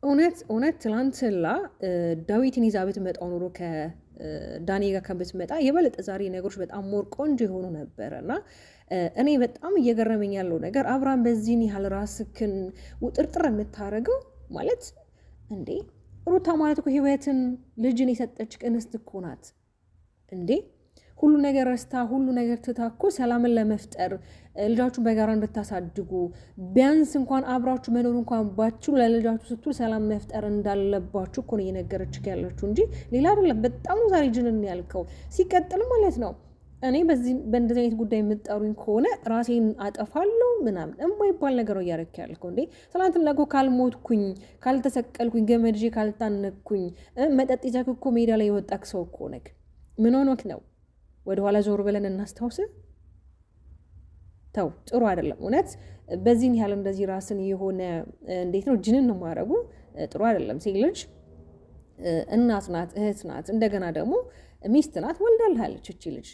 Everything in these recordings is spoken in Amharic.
እውነት ትላንትና ዳዊትን ይዛ ብትመጣው ኖሮ ከዳኒ ጋር ከምትመጣ የበለጠ ዛሬ ነገሮች በጣም ሞር ቆንጆ የሆኑ ነበረ እና እኔ በጣም እየገረመኝ ያለው ነገር አብርሃም በዚህን ያህል ራስክን ውጥርጥር የምታደርገው ማለት እንዴ ሩታ ማለት እኮ ህይወትን ልጅን የሰጠች እንስት እኮ ናት እንዴ ሁሉ ነገር ረስታ ሁሉ ነገር ትታኮ ሰላምን ለመፍጠር ልጃችሁን በጋራ እንድታሳድጉ ቢያንስ እንኳን አብራችሁ መኖር እንኳን ባችሁ ለልጃችሁ ስትሉ ሰላም መፍጠር እንዳለባችሁ እኮ ነው እየነገረችህ ያለችው እንጂ ሌላ አይደለም። በጣም ዛሬ ጅንን ያልከው ሲቀጥል ማለት ነው እኔ በእንደዚህ አይነት ጉዳይ የምጠሩኝ ከሆነ ራሴን አጠፋለሁ ምናምን የማይባል ነገር ነው እያደረክ ያልከው እንዴ። ትናንትና እኮ ካልሞትኩኝ ካልተሰቀልኩኝ ገመድ ይዤ ካልታነቅኩኝ መጠጥ ይዘህ እኮ ሜዳ ላይ የወጣክ ሰው እኮ ነክ ምን ሆኖክ ነው? ወደኋላ ዞር ብለን እናስታውስ። ተው ጥሩ አይደለም እውነት። በዚህን ያህል እንደዚህ ራስን የሆነ እንዴት ነው ጅንን ነው ማድረጉ ጥሩ አይደለም። ሴት ልጅ እናት ናት፣ እህት ናት፣ እንደገና ደግሞ ሚስት ናት፣ ወልዳልሃለች እቺ ልጅ።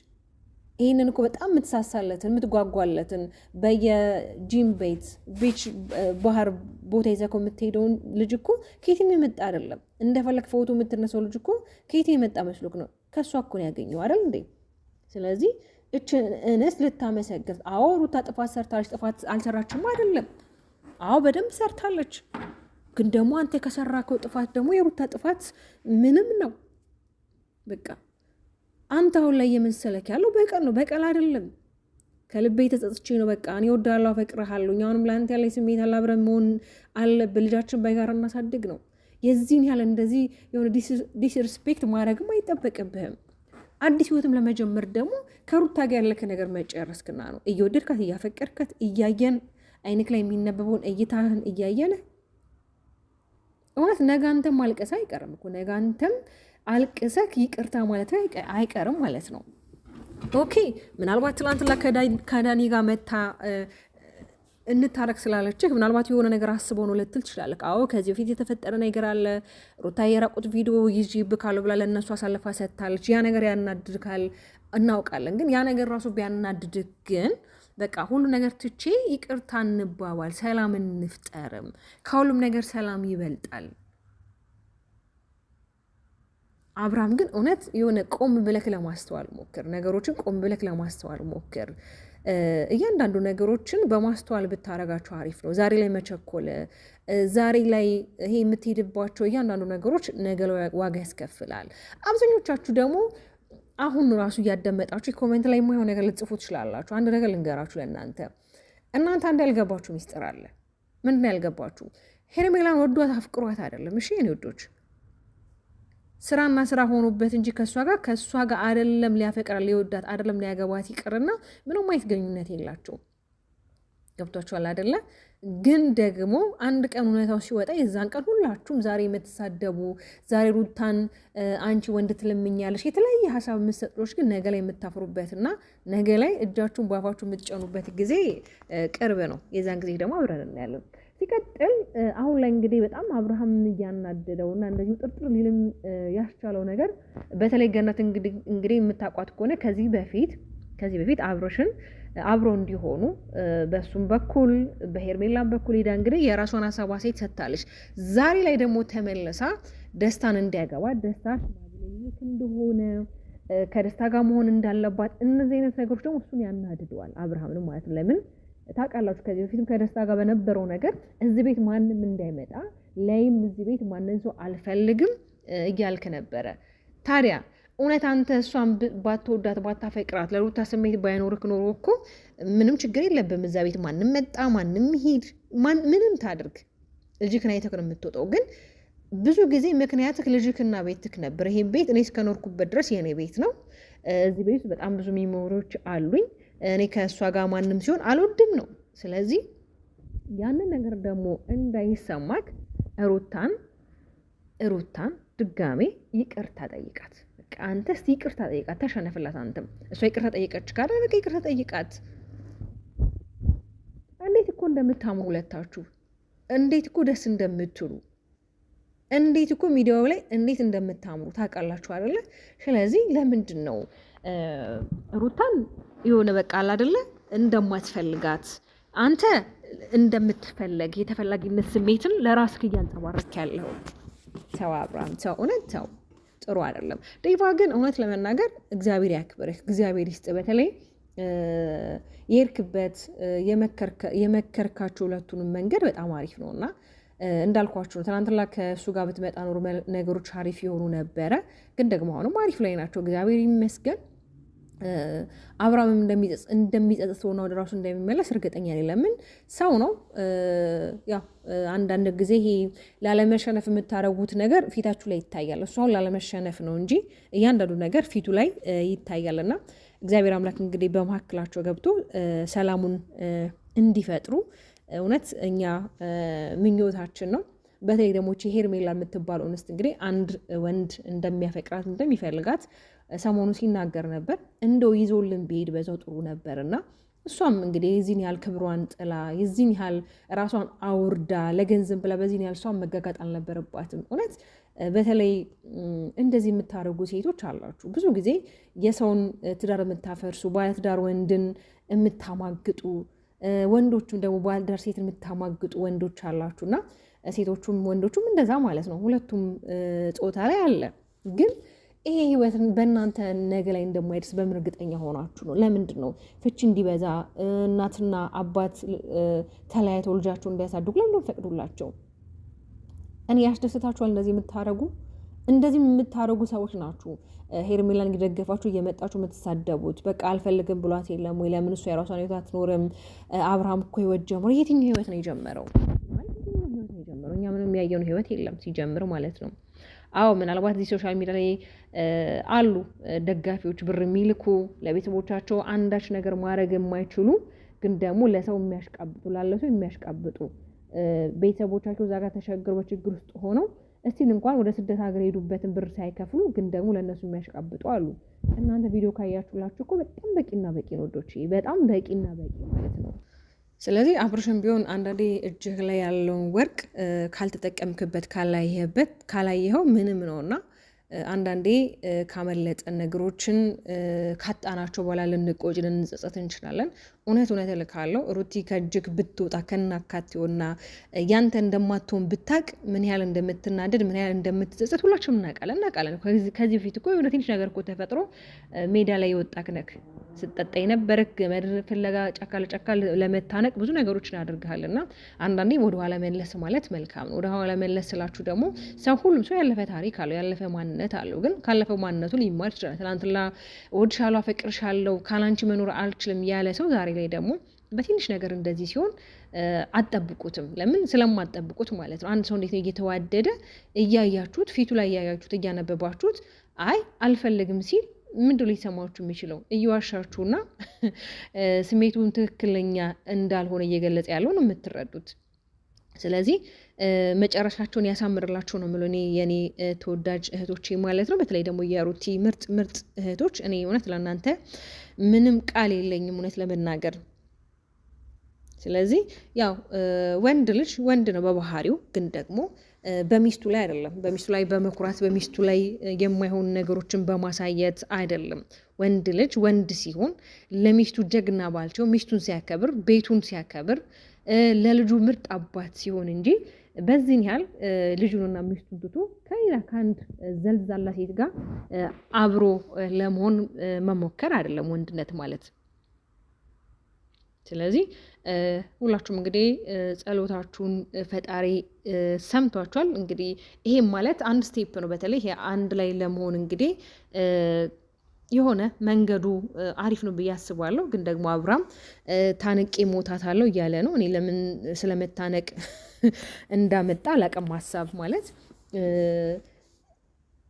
ይህንን እኮ በጣም የምትሳሳለትን የምትጓጓለትን በየጂም ቤት ቢች ባህር ቦታ ይዘህ እኮ የምትሄደውን ልጅ እኮ ከየትም የመጣ አይደለም። እንደፈለግ ፎቶ የምትነሳው ልጅ እኮ ከየትም የመጣ መስሎክ ነው። ከእሷ እኮ ነው ያገኘው አይደል እንዴ? ስለዚህ እችን እንስት ልታመሰግን። አዎ ሩታ ጥፋት ሰርታለች፣ ጥፋት አልሰራችም አይደለም። አዎ በደንብ ሰርታለች። ግን ደግሞ አንተ ከሰራከው ጥፋት ደግሞ የሩታ ጥፋት ምንም ነው። በቃ አንተ አሁን ላይ የመሰለክ ያለው በቀል ነው። በቀል አይደለም። ከልቤ ተጸጽቼ ነው በቃ እኔ እወድሃለሁ፣ አፈቅርሃለሁ፣ አሁንም ለአንተ ያለኝ ስሜት አብረን መሆን አለብን፣ ልጃችን በጋራ እናሳድግ ነው። የዚህን ያህል እንደዚህ የሆነ ዲስሪስፔክት ማድረግም አይጠበቅብህም። አዲስ ህይወትም ለመጀመር ደግሞ ከሩታ ጋር ያለክ ነገር መጨረስክና ነው። እየወደድካት እያፈቀድካት እያየን አይንክ ላይ የሚነበበውን እይታህን እያየን እውነት ነገ አንተም ማልቀስ አይቀርም እኮ ነገ አንተም አልቅሰክ ይቅርታ ማለት አይቀርም ማለት ነው። ኦኬ ምናልባት ትላንትና ከዳኒ ጋር መታ እንታረቅ ስላለችህ ምናልባት የሆነ ነገር አስበው ነው ልትል ትችላለህ። አዎ ከዚህ በፊት የተፈጠረ ነገር አለ። ሩታ የራቁት ቪዲዮ ይዤብካለሁ ብላ ለእነሱ አሳልፋ ሰጥታለች። ያ ነገር ያናድድካል እናውቃለን። ግን ያ ነገር ራሱ ቢያናድድህ ግን በቃ ሁሉ ነገር ትቼ ይቅርታ እንባባል፣ ሰላም እንፍጠርም። ከሁሉም ነገር ሰላም ይበልጣል። አብርሃም ግን እውነት የሆነ ቆም ብለክ ለማስተዋል ሞክር። ነገሮችን ቆም ብለክ ለማስተዋል ሞክር። እያንዳንዱ ነገሮችን በማስተዋል ብታረጋቸው አሪፍ ነው። ዛሬ ላይ መቸኮል፣ ዛሬ ላይ ይሄ የምትሄድባቸው እያንዳንዱ ነገሮች ነገ ዋጋ ያስከፍላል። አብዛኞቻችሁ ደግሞ አሁን ራሱ እያዳመጣችሁ ኮሜንት ላይ የማይሆን ነገር ልጽፉ ትችላላችሁ። አንድ ነገር ልንገራችሁ ለእናንተ አንድ ያልገባችሁ ሚስጥር አለ። ምንድን ነው ያልገባችሁ? ሄርሜላን ወዷት አፍቅሯት አይደለም። እሺ የኔ ወዶች ስራና ስራ ሆኖበት እንጂ ከእሷ ጋር አይደለም ሊያፈቅራል ሊወዳት አይደለም ሊያገባት ይቅርና ምንም አይነት ግንኙነት የላቸውም። ገብቷችኋል አይደለ? ግን ደግሞ አንድ ቀን እውነታው ሲወጣ የዛን ቀን ሁላችሁም ዛሬ የምትሳደቡ ዛሬ ሩታን አንቺ ወንድ ትለምኛለሽ የተለያየ ሀሳብ የምትሰጥሎች ግን ነገ ላይ የምታፍሩበትና ነገ ላይ እጃችሁን በአፋችሁ የምትጨኑበት ጊዜ ቅርብ ነው። የዛን ጊዜ ደግሞ አብረን እናያለን። ሲቀጥል አሁን ላይ እንግዲህ በጣም አብርሃም እያናደደው እና እንደዚሁ ጥርጥር ሊልም ያስቻለው ነገር በተለይ ገነት እንግዲህ የምታውቋት ከሆነ ከዚህ በፊት አብሮሽን አብሮ እንዲሆኑ በሱም በኩል በሄርሜላም በኩል ሄዳ እንግዲህ የራሷን ሀሳብ ሴት ሰጥታለች። ዛሬ ላይ ደግሞ ተመለሳ ደስታን እንዲያገባ ደስታ ሽማግሌት እንደሆነ ከደስታ ጋር መሆን እንዳለባት እነዚህ አይነት ነገሮች ደግሞ እሱን ያናድደዋል አብርሃምን ማለት ነው። ለምን ታውቃላችሁ? ከዚህ በፊትም ከደስታ ጋር በነበረው ነገር እዚህ ቤት ማንም እንዳይመጣ ላይም እዚህ ቤት ማንን ሰው አልፈልግም እያልክ ነበረ። ታዲያ እውነት አንተ እሷን ባትወዳት ባታፈቅራት ለሩታ ስሜት ባይኖርክ ኖሮ እኮ ምንም ችግር የለብም። እዛ ቤት ማንም መጣ ማንም ሂድ ምንም ታድርግ ልጅክን አይተክ ነው የምትወጣው። ግን ብዙ ጊዜ ምክንያትክ ልጅክና ቤትክ ነበር። ይሄ ቤት እኔ እስከኖርኩበት ድረስ የኔ ቤት ነው። እዚህ ቤት በጣም ብዙ ሚሞሪዎች አሉኝ። እኔ ከእሷ ጋር ማንም ሲሆን አልወድም ነው። ስለዚህ ያንን ነገር ደግሞ እንዳይሰማክ ሩታን ድጋሜ ይቅርታ ጠይቃት። በቃ አንተ እስቲ ይቅርታ ጠይቃት፣ ተሸነፍላት። አንተም እሷ ይቅርታ ጠይቀች ካለ በቃ ይቅርታ ጠይቃት። እንዴት እኮ እንደምታምሩ ሁለታችሁ፣ እንዴት እኮ ደስ እንደምትሉ፣ እንዴት እኮ ሚዲያው ላይ እንዴት እንደምታምሩ ታውቃላችሁ አይደለ? ስለዚህ ለምንድን ነው ሩታን የሆነ በቃ አይደለ እንደማትፈልጋት አንተ እንደምትፈለግ የተፈላጊነት ስሜትን ለራስህ እያንጸባረክ ያለው ተው አብርሃም ተው፣ እውነት ተው፣ ጥሩ አይደለም። ዴቫ ግን እውነት ለመናገር እግዚአብሔር ያክብርህ፣ እግዚአብሔር ይስጥ። በተለይ የሄድክበት የመከርካቸው ሁለቱንም መንገድ በጣም አሪፍ ነው እና እንዳልኳችሁ ነው። ትናንትና ከእሱ ጋር ብትመጣ ኖሮ ነገሮች አሪፍ የሆኑ ነበረ፣ ግን ደግሞ አሁንም አሪፍ ላይ ናቸው፣ እግዚአብሔር ይመስገን። አብርሃምም እንደሚጸጽተው ነው ወደ ራሱ እንደሚመለስ እርግጠኛ ነኝ። ለምን ሰው ነው። ያው አንዳንድ ጊዜ ይሄ ላለመሸነፍ የምታደርጉት ነገር ፊታችሁ ላይ ይታያል። እሱ አሁን ላለመሸነፍ ነው እንጂ እያንዳንዱ ነገር ፊቱ ላይ ይታያል። እና እግዚአብሔር አምላክ እንግዲህ በመካከላቸው ገብቶ ሰላሙን እንዲፈጥሩ እውነት እኛ ምኞታችን ነው። በተለይ ደግሞ ሄርሜላ የምትባለው እንስት እንግዲህ አንድ ወንድ እንደሚያፈቅራት እንደሚፈልጋት ሰሞኑ ሲናገር ነበር። እንደው ይዞልን ቢሄድ በዛው ጥሩ ነበር እና እሷም እንግዲህ የዚህን ያህል ክብሯን ጥላ የዚህን ያህል ራሷን አውርዳ ለገንዘብ ብላ በዚህን ያህል እሷን መጋጋጥ አልነበረባትም። እውነት በተለይ እንደዚህ የምታደርጉ ሴቶች አላችሁ፣ ብዙ ጊዜ የሰውን ትዳር የምታፈርሱ ባለትዳር ወንድን የምታማግጡ ወንዶቹም ደግሞ ባለትዳር ሴትን የምታማግጡ ወንዶች አላችሁና ሴቶቹም ወንዶቹም እንደዛ ማለት ነው። ሁለቱም ጾታ ላይ አለ። ግን ይሄ ህይወት በእናንተ ነገ ላይ እንደማይደርስ በምን እርግጠኛ ሆናችሁ ነው? ለምንድን ነው ፍቺ እንዲበዛ እናትና አባት ተለያይተው ልጃቸው እንዲያሳድጉ ለምንድን ፈቅዱላቸው? እኔ ያስደስታችኋል እንደዚህ የምታረጉ? እንደዚህ የምታረጉ ሰዎች ናችሁ ሄርሜላን እየደገፋችሁ እየመጣችሁ የምትሳደቡት። በቃ አልፈልግም ብሏት የለም ወይ? ለምን እሱ የራሷን ህይወት አትኖርም? አብርሃም እኮ ህይወት ጀምሮ የትኛው ህይወት ነው የጀመረው? እኛ ምንም ያየውን ህይወት የለም ሲጀምር ማለት ነው። አዎ ምናልባት እዚህ ሶሻል ሚዲያ ላይ አሉ ደጋፊዎች ብር የሚልኩ ለቤተሰቦቻቸው አንዳች ነገር ማድረግ የማይችሉ ግን ደግሞ ለሰው የሚያሽቃብጡ ላለሰው የሚያሽቃብጡ ቤተሰቦቻቸው እዛ ጋር ተቸግረው በችግር ውስጥ ሆነው እስቲል እንኳን ወደ ስደት ሀገር ሄዱበትን ብር ሳይከፍሉ ግን ደግሞ ለእነሱ የሚያሽቃብጡ አሉ። እናንተ ቪዲዮ ካያችሁላችሁ እኮ በጣም በቂና በቂ ነው ወዶቼ፣ በጣም በቂና በቂ ማለት ነው። ስለዚህ አብርሽም ቢሆን አንዳንዴ እጅህ ላይ ያለውን ወርቅ ካልተጠቀምክበት ካላየኸው ምንም ነውና አንዳንዴ ካመለጠን ነገሮችን ካጣናቸው በኋላ ልንቆጭ ልንጸጸት እንችላለን። እውነት እልካለሁ ሩቲ ከእጅግ ብትወጣ ከናካቴውና ያንተ እንደማትሆን ብታቅ ምን ያህል እንደምትናደድ ምን ያህል እንደምትጸጸት ሁላችንም እናውቃለን። ከዚህ በፊት እኮ የሆነ ትንሽ ነገር እኮ ተፈጥሮ ሜዳ ላይ የወጣክ ነክ ስጠጣ የነበረክ ገመድ ፍለጋ ጫካ ለጫካ ለመታነቅ ብዙ ነገሮችን ያደርግሃልና አንዳንዴ ወደኋላ መለስ ማለት መልካም ነው። ወደኋላ መለስ ስላችሁ ደግሞ ሁሉም ሰው ያለፈ ታሪክ አለው፣ ያለፈ ማንነት አለው። ግን ካለፈው ማንነቱ ሊማር ይችላል። ትናንትና እወድሻለሁ፣ አፈቅርሻለሁ፣ ካላንቺ መኖር አልችልም ያለ ሰው ዛሬ ላይ ደግሞ በትንሽ ነገር እንደዚህ ሲሆን አትጠብቁትም። ለምን ስለማትጠብቁት ማለት ነው። አንድ ሰው እንዴት ነው እየተዋደደ እያያችሁት ፊቱ ላይ እያያችሁት እያነበባችሁት አይ አልፈልግም ሲል ምንድን ነው ሊሰማችሁ የሚችለው? እየዋሻችሁና ስሜቱን ትክክለኛ እንዳልሆነ እየገለጸ ያለው ነው የምትረዱት። ስለዚህ መጨረሻቸውን ያሳምርላቸው ነው የምለው እኔ የኔ ተወዳጅ እህቶቼ ማለት ነው። በተለይ ደግሞ የሩቲ ምርጥ እህቶች እኔ እውነት ለእናንተ ምንም ቃል የለኝም እውነት ለመናገር። ስለዚህ ያው ወንድ ልጅ ወንድ ነው በባህሪው፣ ግን ደግሞ በሚስቱ ላይ አይደለም። በሚስቱ ላይ በመኩራት በሚስቱ ላይ የማይሆኑ ነገሮችን በማሳየት አይደለም። ወንድ ልጅ ወንድ ሲሆን ለሚስቱ ጀግና ባል ሲሆን፣ ሚስቱን ሲያከብር፣ ቤቱን ሲያከብር፣ ለልጁ ምርጥ አባት ሲሆን እንጂ በዚህን ያህል ልጁንና ሚስቱን ትቶ ከሌላ ከአንድ ዘልዛላ ሴት ጋር አብሮ ለመሆን መሞከር አይደለም ወንድነት ማለት። ስለዚህ ሁላችሁም እንግዲህ ጸሎታችሁን ፈጣሪ ሰምቷችኋል። እንግዲህ ይሄም ማለት አንድ ስቴፕ ነው። በተለይ ይሄ አንድ ላይ ለመሆን እንግዲህ የሆነ መንገዱ አሪፍ ነው ብዬ አስባለሁ። ግን ደግሞ አብርሃም ታነቄ ሞታታለሁ እያለ ነው። እኔ ለምን ስለመታነቅ እንዳመጣ አላውቅም። ሀሳብ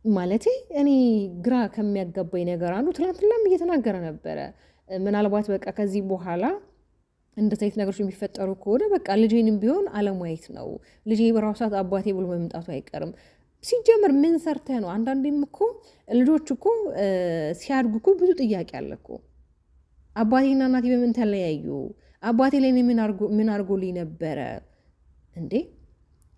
ማለቴ እኔ ግራ ከሚያጋባኝ ነገር አንዱ ትናንትናም እየተናገረ ነበረ። ምናልባት በቃ ከዚህ በኋላ እንደዚህ አይነት ነገሮች የሚፈጠሩ ከሆነ በቃ ልጄንም ቢሆን አለማየት ነው። ልጄ በራሱ ሰዓት አባቴ ብሎ መምጣቱ አይቀርም። ሲጀምር ምን ሰርተህ ነው? አንዳንዴም እኮ ልጆች እኮ ሲያድጉ እኮ ብዙ ጥያቄ አለ እኮ። አባቴና እናቴ በምን ተለያዩ? አባቴ ላይ ምን አድርጎልኝ ነበረ እንዴ?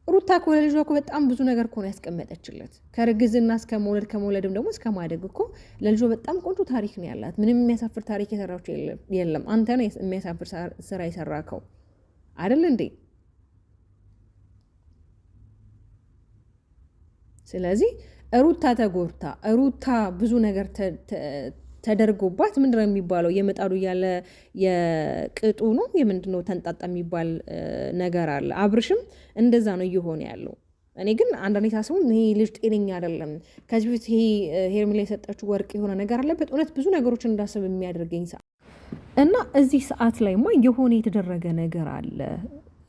ሩታ እኮ ለልጇ እኮ በጣም ብዙ ነገር እኮ ነው ያስቀመጠችለት። ከርግዝና እስከ መውለድ ከመውለድም ደግሞ እስከ ማደግ እኮ ለልጇ በጣም ቆንጆ ታሪክ ነው ያላት። ምንም የሚያሳፍር ታሪክ የሰራችው የለም። አንተ ነው የሚያሳፍር ስራ የሰራከው። አይደል እንዴ? ስለዚህ ሩታ ተጎርታ ሩታ ብዙ ነገር ተደርጎባት ምንድነው የሚባለው የመጣዱ ያለ የቅጡ ነው የምንድነው ተንጣጣ የሚባል ነገር አለ። አብርሽም እንደዛ ነው እየሆነ ያለው። እኔ ግን አንዳንዴ ሳስበው ይሄ ልጅ ጤነኛ አይደለም። ከዚህ በፊት ይሄ ሄርሜላ የሰጠችው ወርቅ የሆነ ነገር አለበት። እውነት ብዙ ነገሮችን እንዳስብ የሚያደርገኝ ሰዓት እና እዚህ ሰዓት ላይማ የሆነ የተደረገ ነገር አለ።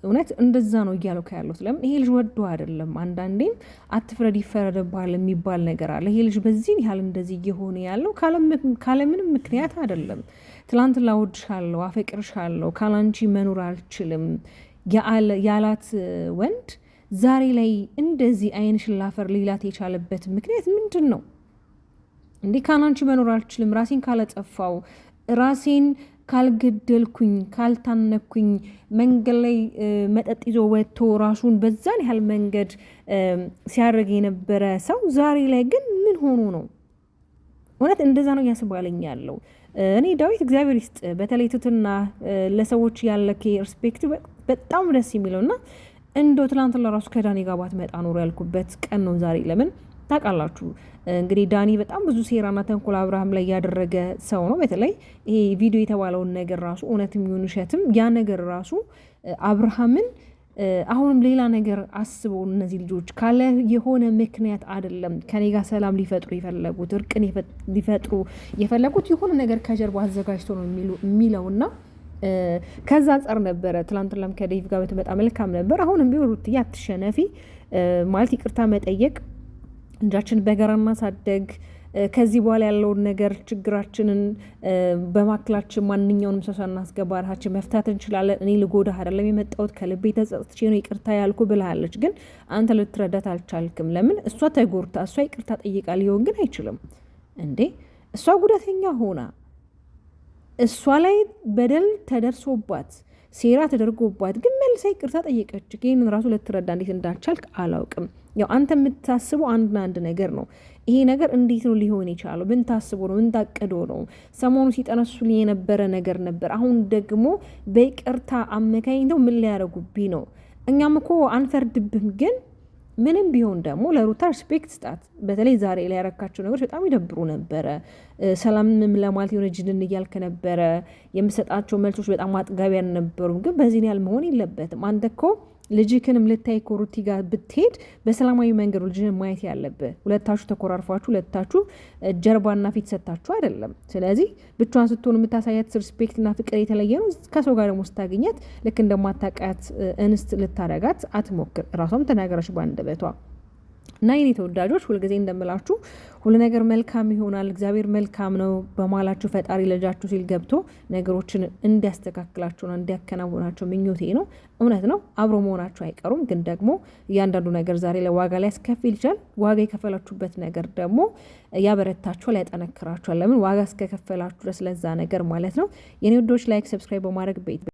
እውነት እንደዛ ነው እያለው ያሉት። ለምን ይሄ ልጅ ወዶ አይደለም። አንዳንዴም አትፍረድ ይፈረድብሃል የሚባል ነገር አለ። ይሄ ልጅ በዚህ ያህል እንደዚህ እየሆነ ያለው ካለምንም ምክንያት አይደለም። ትላንት ላወድሻለሁ፣ አፈቅርሻለሁ፣ ካላንቺ መኖር አልችልም ያላት ወንድ ዛሬ ላይ እንደዚህ ዓይንሽን ላፈር ሊላት የቻለበት ምክንያት ምንድን ነው እንዴ? ካላንቺ መኖር አልችልም፣ ራሴን ካለጠፋው፣ ራሴን ካልገደልኩኝ፣ ካልታነኩኝ፣ መንገድ ላይ መጠጥ ይዞ ወጥቶ ራሱን በዛን ያህል መንገድ ሲያደርግ የነበረ ሰው ዛሬ ላይ ግን ምን ሆኖ ነው? እውነት እንደዛ ነው እያስባለኝ ያለው። እኔ ዳዊት እግዚአብሔር ይስጥ፣ በተለይ ትትና ለሰዎች ያለ ሪስፔክት በጣም ደስ የሚለውና እንደው ትላንት ለራሱ ከዳኒ ጋር ባትመጣ ኖሮ ያልኩበት ቀን ነው ዛሬ። ለምን ታውቃላችሁ? እንግዲህ ዳኒ በጣም ብዙ ሴራና ተንኮል አብርሃም ላይ ያደረገ ሰው ነው። በተለይ ይሄ ቪዲዮ የተባለውን ነገር ራሱ እውነትም ይሁን ውሸትም ያ ነገር ራሱ አብርሃምን አሁንም ሌላ ነገር አስበው እነዚህ ልጆች ካለ የሆነ ምክንያት አይደለም ከኔ ጋር ሰላም ሊፈጥሩ የፈለጉት እርቅን ሊፈጥሩ የፈለጉት የሆነ ነገር ከጀርባ አዘጋጅቶ ነው የሚለውና ከዛ አንጻር ነበረ ትላንትናም ከዴቭ ጋር በተመጣ መልካም ነበር። አሁንም ቢሆን ሩትዬ አትሸነፊ ማለት ይቅርታ መጠየቅ እንጃችን በጋራ ማሳደግ ከዚህ በኋላ ያለውን ነገር ችግራችንን በማክላችን ማንኛውንም ሰው ሳናስገባ ራሳችን መፍታት እንችላለን። እኔ ልጎዳህ አይደለም የመጣሁት ከልቤ ተጸጽቼ ነው ይቅርታ ያልኩ ብላለች። ግን አንተ ልትረዳት አልቻልክም። ለምን እሷ ተጎርታ እሷ ይቅርታ ጠይቃ ሊሆን ግን አይችልም እንዴ? እሷ ጉዳተኛ ሆና እሷ ላይ በደል ተደርሶባት ሴራ ተደርጎባት ግን መልሳ ይቅርታ ጠየቀች። ይህንን ራሱ ልትረዳ እንዴት እንዳልቻልክ አላውቅም። ያው አንተ የምታስበው አንድ ነገር ነው። ይሄ ነገር እንዴት ነው ሊሆን የቻለው? ምን ታስቦ ነው? ምን ታቅዶ ነው? ሰሞኑ ሲጠነሱልኝ የነበረ ነገር ነበር። አሁን ደግሞ በይቅርታ አመካኝተው ምን ሊያደርጉብኝ ነው? እኛም እኮ አንፈርድብህም፣ ግን ምንም ቢሆን ደግሞ ለሩታ ሪስፔክት ስጣት። በተለይ ዛሬ ላይ ያረካቸው ነገሮች በጣም ይደብሩ ነበረ። ሰላምም ለማለት የሆነ ጅንን እያልክ ነበረ። የምሰጣቸው መልሶች በጣም አጥጋቢ አልነበሩም። ግን በዚህ ያህል መሆን የለበትም። አንተ እኮ ልጅክንም ልታይ ኮሩቲ ጋር ብትሄድ በሰላማዊ መንገድ ልጅህን ማየት ያለብህ። ሁለታችሁ ተኮራርፋችሁ ሁለታችሁ ጀርባና ፊት ሰጥታችሁ አይደለም። ስለዚህ ብቻዋን ስትሆን የምታሳያት ሪስፔክትና ፍቅር የተለየ ነው። ከሰው ጋር ደግሞ ስታገኛት ልክ እንደማታውቃት እንስት ልታረጋት አትሞክር። ራሷም ተናገረች በአንደበቷ። እና የኔ ተወዳጆች ሁልጊዜ እንደምላችሁ ሁሉ ነገር መልካም ይሆናል። እግዚአብሔር መልካም ነው በማላችሁ ፈጣሪ ልጃችሁ ሲል ገብቶ ነገሮችን እንዲያስተካክላቸውና እንዲያከናውናቸው ምኞቴ ነው። እውነት ነው አብሮ መሆናቸው አይቀሩም። ግን ደግሞ እያንዳንዱ ነገር ዛሬ ላይ ዋጋ ላይ ያስከፍል ይችላል። ዋጋ የከፈላችሁበት ነገር ደግሞ ያበረታችኋል፣ ያጠነክራችኋል። ለምን ዋጋ እስከከፈላችሁ ድረስ ለዛ ነገር ማለት ነው። የኔ ውዶች ላይክ፣ ሰብስክራይብ በማድረግ ቤት